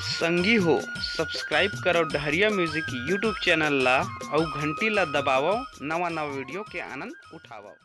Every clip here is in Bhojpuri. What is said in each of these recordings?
संगी हो सब्सक्राइब करो डहरिया म्यूजिक यूट्यूब चैनल ला और घंटी ला दबावो नवा नवा वीडियो के आनंद उठावो।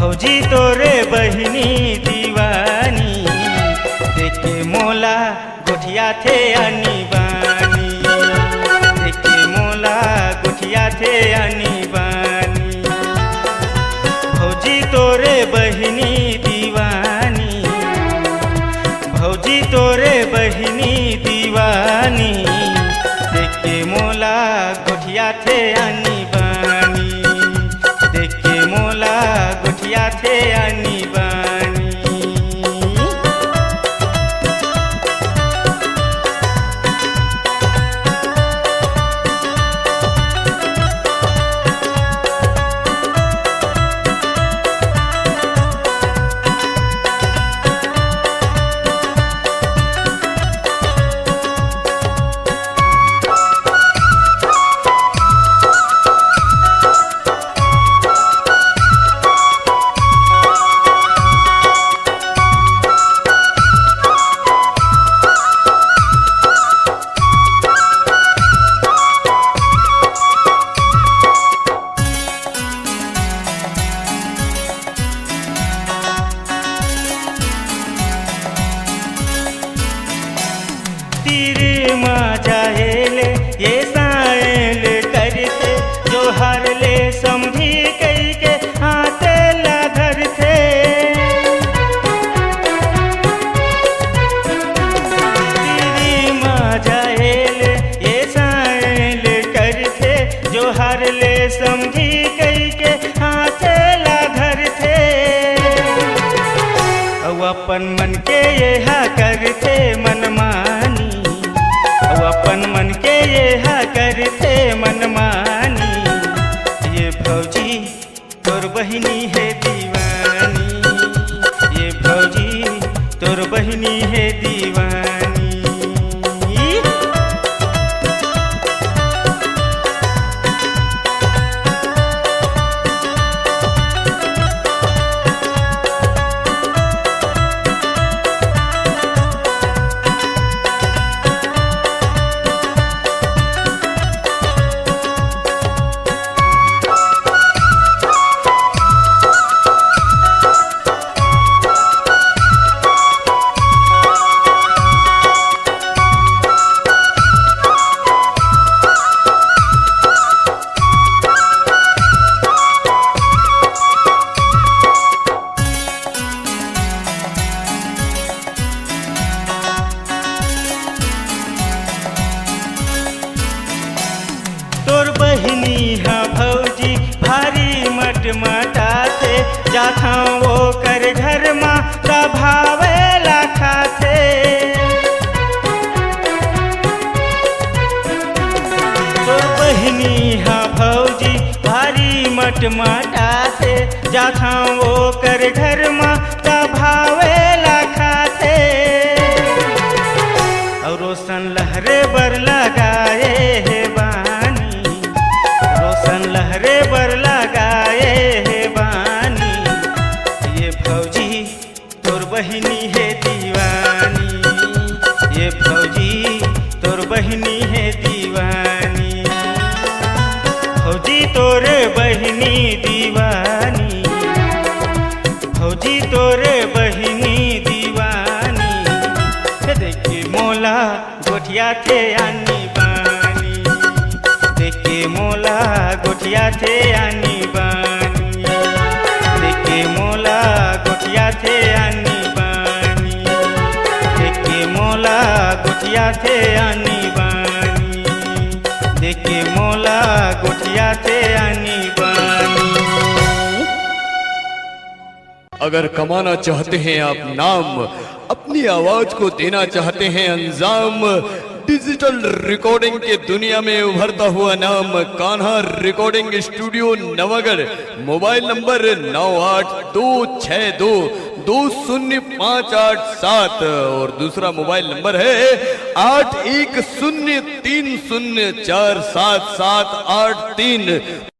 भौजी तोरे बहिनी दीवानी देखे मोला गोठिया थे अनी बानी, देखे मोला गोठिया थे अनी बानी। भौजी तोरे बहिनी दीवानी, भौजी तोरे बहिनी दीवानी देखे मोला गोठिया थे अनी बानी, देखे मोला गोठिया थे अनी बानी। तीरे मजाएले ये साएल करते जो हर ले समझी कई के हाथे ला धरते। तीरे मजाएले ये साएल करते जो हर ले समझी कई के हाथे ला धरते। और अपन मन के यह करते मनमानी, अपन मन के ये करते मनमानी। ये भौजी तोर बहिनी है दीवानी, ये भौजी तोर बहिनी है दीवानी। तोर बहिनी हाँ भौजी भारी मटमटा थे जाथा वो कर घर माँ दभावे लाखा थे। तोर बहिनी हाँ भौजी भारी मटमटा थे जाथा वो कर घर माँ दभावे लाखा थे। और रोशन लहरे बर लगाए है लहरे बर लगाए है बानी। ये भौजी तोर बहिनी है दीवानी, ये भौजी तोर बहिनी है दीवानी। भौजी तोरे बहिनी दीवानी, भौजी तोरे से आनी बानी, देखे मोला गोठिया से आनी बानी। अगर कमाना चाहते हैं आप नाम, अपनी आवाज को देना चाहते हैं अंजाम, डिजिटल रिकॉर्डिंग के दुनिया में उभरता हुआ नाम Kanha recording studio Navagarh. Mobile number 9826220587 और दूसरा मोबाइल नंबर है 8103047783।